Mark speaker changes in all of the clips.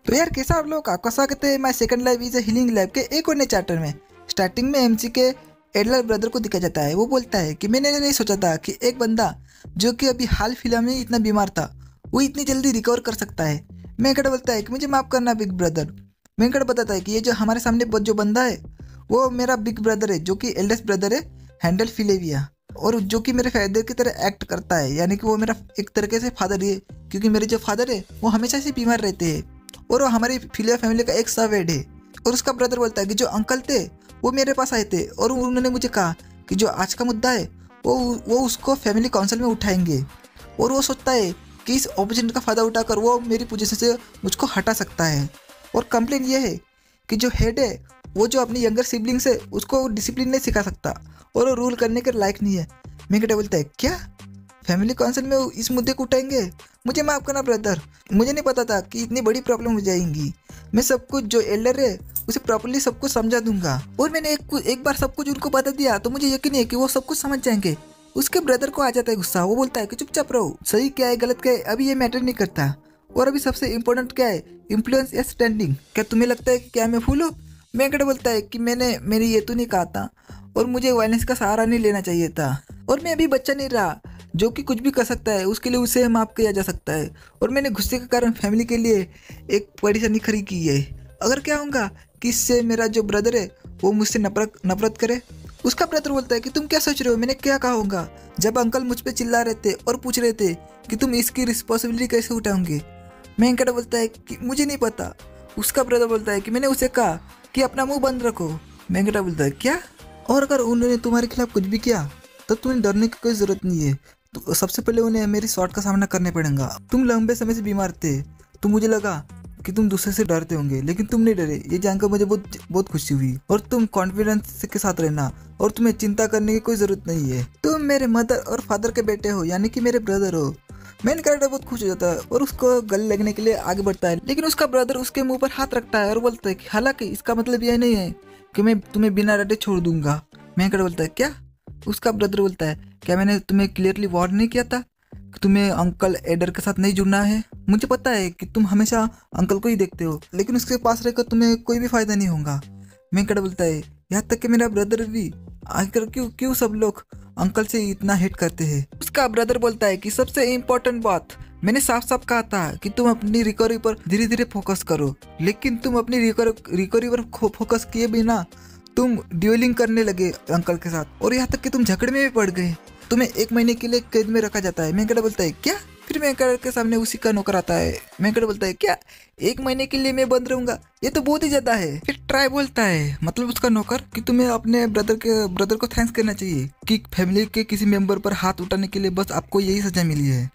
Speaker 1: तो यार कैसा आप लोग, आपका स्वागत है my second life is a healing lab के एक और नए चैप्टर में। स्टार्टिंग में एमसी के एडलर ब्रदर को दिखा जाता है। वो बोलता है कि मैंने नहीं सोचा था कि एक बंदा जो कि अभी हाल फिलहाल में इतना बीमार था वो इतनी जल्दी रिकवर कर सकता है। मैंकड़ बोलता है कि मुझे माफ़ करना बिग ब्रदर। मैंकड़ बताता है कि ये जो हमारे सामने जो बंदा है वो मेरा बिग ब्रदर है, जो कि एल्डेस्ट ब्रदर है हैंडल फिलेविया, और जो कि मेरे फादर की तरह एक्ट करता है, यानी कि वो मेरा एक तरीके से फादर ही है, क्योंकि मेरे जो फादर है वो हमेशा से बीमार रहते हैं और वो हमारी फिलिया फैमिली का एक सर्वेंट है। और उसका ब्रदर बोलता है कि जो अंकल थे वो मेरे पास आए थे और उन्होंने मुझे कहा कि जो आज का मुद्दा है वो उसको फैमिली काउंसिल में उठाएंगे, और वो सोचता है कि इस अपॉर्चुनिटी का फ़ायदा उठाकर वो मेरी पोजीशन से मुझको हटा सकता है। और कंप्लेन ये है कि जो हेड है वो जो अपनी यंगर सिबलिंग से उसको डिसिप्लिन नहीं सिखा सकता और वो रूल करने के लायक नहीं है। मैंकड़ा बोलता है क्या फैमिली काउंसिल में इस मुद्दे को उठाएंगे? मुझे माफ़ करना ब्रदर, मुझे नहीं पता था कि इतनी बड़ी प्रॉब्लम हो जाएगी। मैं सब कुछ जो एल्डर है उसे प्रॉपर्ली सब कुछ समझा दूंगा, और मैंने एक बार सब कुछ उनको बता दिया तो मुझे यकीन है कि वो सब कुछ समझ जाएंगे। उसके ब्रदर को आ जाता है गुस्सा। वो बोलता है कि चुपचाप रहो, सही क्या है गलत क्या है अभी ये मैटर नहीं करता, और अभी सबसे इंपॉर्टेंट क्या है, इन्फ्लुएंस या स्टैंडिंग। क्या तुम्हें लगता है कि क्या मैं फूल हूँ? मैंकड़ा बोलता है कि मैंने ये तो नहीं कहा था, और मुझे वायलेंस का सहारा नहीं लेना चाहिए था, और मैं अभी बच्चा नहीं रहा जो कि कुछ भी कर सकता है, उसके लिए उसे माफ़ किया जा सकता है, और मैंने गुस्से के कारण फैमिली के लिए एक परेशानी खड़ी की है। अगर क्या होगा कि इससे मेरा जो ब्रदर है वो मुझसे नफरत करे। उसका ब्रदर बोलता है कि तुम क्या सोच रहे हो, मैंने क्या कहा होगा जब अंकल मुझ पर चिल्ला रहे थे और पूछ रहे थे कि तुम इसकी रिस्पॉन्सिबिलिटी कैसे उठाओगे। मैंकड़ा बोलता है कि मुझे नहीं पता। उसका ब्रदर बोलता है कि मैंने उसे कहा कि अपना मुंह बंद रखो। मैंकड़ा बोलता है क्या? और अगर उन्होंने तुम्हारे खिलाफ कुछ भी किया तो तुम्हें डरने की कोई ज़रूरत नहीं है। तो सबसे पहले उन्हें मेरी शॉट का सामना करना पड़ेगा। तुम लंबे समय से बीमार थे तो मुझे लगा कि तुम दूसरे से डरते होंगे, लेकिन तुम नहीं डरे। ये जानकर मुझे बहुत खुशी हुई, और तुम कॉन्फिडेंस के साथ रहना, और तुम्हें चिंता करने की कोई ज़रूरत नहीं है। तुम मेरे मदर और फादर के बेटे हो, यानी कि मेरे ब्रदर हो। मेन कैरेक्टर बहुत खुश हो जाता है और उसको गले लगने के लिए आगे बढ़ता है, लेकिन उसका ब्रदर उसके मुंह पर हाथ रखता है और बोलता है कि हालांकि इसका मतलब यह नहीं है कि मैं तुम्हें बिना डरे छोड़ दूंगा। मेन कैरेक्टर बोलता है क्या? उसका ब्रदर बोलता है क्या मैंने तुम्हें क्लियरली वार्न नहीं किया था कि तुम्हें अंकल एडर के साथ नहीं जुड़ना है? मुझे पता है कि तुम हमेशा अंकल को ही देखते हो, लेकिन उसके पास रहकर तुम्हें कोई भी फायदा नहीं होगा। मैंकड़ा बोलता है यहाँ तक कि मेरा ब्रदर भी, आखिर क्यों क्यों सब लोग अंकल से इतना हेट करते हैं? उसका ब्रदर बोलता है कि सबसे इम्पोर्टेंट बात, मैंने साफ साफ कहा था कि तुम अपनी रिकवरी पर धीरे धीरे फोकस करो, लेकिन तुम अपनी रिकवरी पर फोकस किए बिना तुम ड्यूलिंग करने लगे अंकल के साथ, और यहाँ तक कि तुम झगड़े में भी पड़ गए। तुम्हें 1 महीने के लिए कैद में रखा जाता है। मैंकड़ा बोलता है क्या? फिर मैंकड़ के सामने उसी का नौकर आता है। मैंकड़ बोलता है क्या 1 महीने के लिए मैं बंद रहूंगा? ये तो बहुत ही ज्यादा है। फिर ट्राई बोलता है, मतलब उसका नौकर, कि तुम्हें अपने ब्रदर को थैंक्स करना चाहिए कि फैमिली के किसी मेंबर पर हाथ उठाने के लिए बस आपको यही सजा मिली है।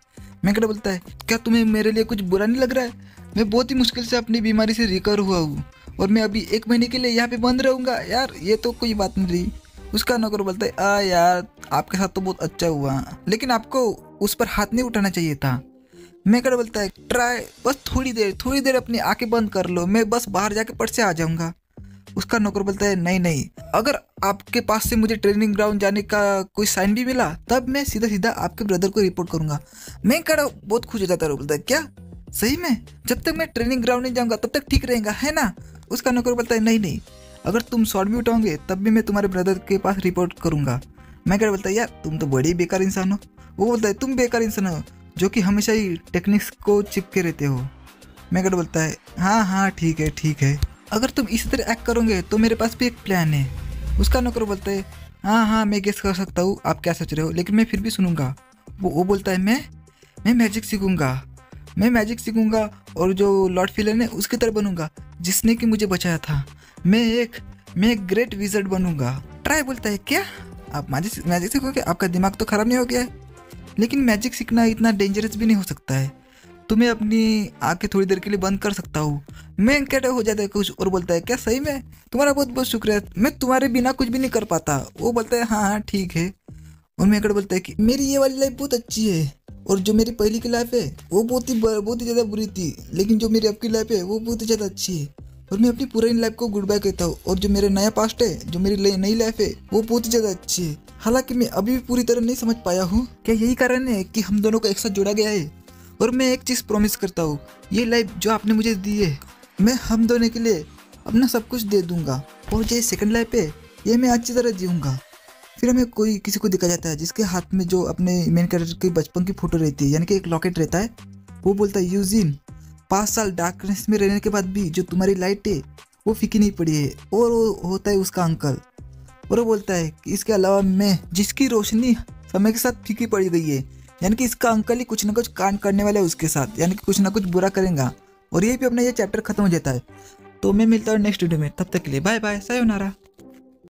Speaker 1: मैंकड़ा बोलता है क्या तुम्हें मेरे लिए कुछ बुरा नहीं लग रहा है? मैं बहुत ही मुश्किल से अपनी बीमारी से रिकवर हुआ हूँ और मैं अभी 1 महीने के लिए यहाँ पे बंद रहूंगा। यार ये तो कोई बात नहीं रही। उसका नौकर बोलता है यार आपके साथ तो बहुत अच्छा हुआ, लेकिन आपको उस पर हाथ नहीं उठाना चाहिए था। मैंकड़ बोलता है ट्राई, बस थोड़ी देर अपनी आंखें बंद कर लो, मैं बस बाहर जाके पट से आ जाऊंगा। उसका नौकर बोलता है नहीं, अगर आपके पास से मुझे ट्रेनिंग ग्राउंड जाने का कोई साइन भी मिला तब मैं सीधा सीधा आपके ब्रदर को रिपोर्ट करूंगा। मैंकड़ बहुत खुश हो जाता है, बोलता है क्या सही में? जब तक मैं ट्रेनिंग ग्राउंड नहीं जाऊंगा तब तक ठीक रहेगा, है ना? उसका नौकर बोलता है नहीं, अगर तुम शॉर्ट भी उठाओगे तब भी मैं तुम्हारे ब्रदर के पास रिपोर्ट करूंगा। मैंकड़ बोलता है यार तुम तो बड़ी बेकार इंसान हो। वो बोलता है तुम बेकार इंसान हो जो कि हमेशा ही टेक्निक्स को चिपके रहते हो। मैंकड़ बोलता है हाँ ठीक है, अगर तुम इसी तरह एक्ट करोगे तो मेरे पास भी एक प्लान है। उसका नौकर बोलता है हाँ मैं गेस कर सकता हूँ आप क्या सोच रहे हो, लेकिन मैं फिर भी सुनूंगा। वो बोलता है मैं मैजिक सीखूंगा और जो लॉर्ड फिलन है उसकी तरह बनूंगा जिसने कि मुझे बचाया था। मैं एक ग्रेट विजर्ड बनूंगा। ट्राई बोलता है क्या आप मैजिक सीखोगे? आपका दिमाग तो खराब नहीं हो गया है? लेकिन मैजिक सीखना इतना डेंजरस भी नहीं हो सकता है, तुम्हें अपनी आंखें थोड़ी देर के लिए बंद कर सकता हूँ। मैं क्या हो जाता है कुछ और बोलता है क्या सही में? तुम्हारा बहुत बहुत शुक्रिया, मैं तुम्हारे बिना कुछ भी नहीं कर पाता। वो बोलता है हाँ ठीक है। और मैंकड़ बोलता है कि मेरी ये वाली लाइफ बहुत अच्छी है, और जो मेरी पहली की लाइफ है वो बहुत ही ज़्यादा बुरी थी, लेकिन जो मेरी अब की लाइफ है वो बहुत ही ज़्यादा अच्छी है, और मैं अपनी पुरानी लाइफ को गुड बाय कहता हूँ। और जो मेरा नया पास्ट है, जो मेरी नई लाइफ है वो बहुत ही ज़्यादा अच्छी है। हालांकि मैं अभी भी पूरी तरह नहीं समझ पाया हूँ क्या यही कारण है कि हम दोनों को एक साथ जोड़ा गया है। और मैं एक चीज़ प्रॉमिस करता हूँ, ये लाइफ जो आपने मुझे दी है मैं हम दोनों के लिए अपना सब कुछ दे दूंगा और जो सेकंड लाइफ है ये मैं अच्छी तरह जीऊँगा। फिर हमें कोई किसी को दिखा जाता है जिसके हाथ में जो अपने मेन कैरेक्टर की बचपन की फोटो रहती है, यानी कि एक लॉकेट रहता है। वो बोलता है, यूजिन 5 साल डार्कनेस में रहने के बाद भी जो तुम्हारी लाइट है वो फीकी नहीं पड़ी है। और वो होता है उसका अंकल, और वो बोलता है कि इसके अलावा मैं जिसकी रोशनी समय के साथ फीकी पड़ गई है, यानी कि इसका अंकल ही कुछ ना कुछ कांड करने वाला है उसके साथ, यानी कि कुछ ना कुछ बुरा करेगा। और ये भी अपना ये चैप्टर खत्म हो जाता है। तो मैं मिलता हूँ नेक्स्ट वीडियो में, तब तक के लिए बाय बाय, सायोनारा।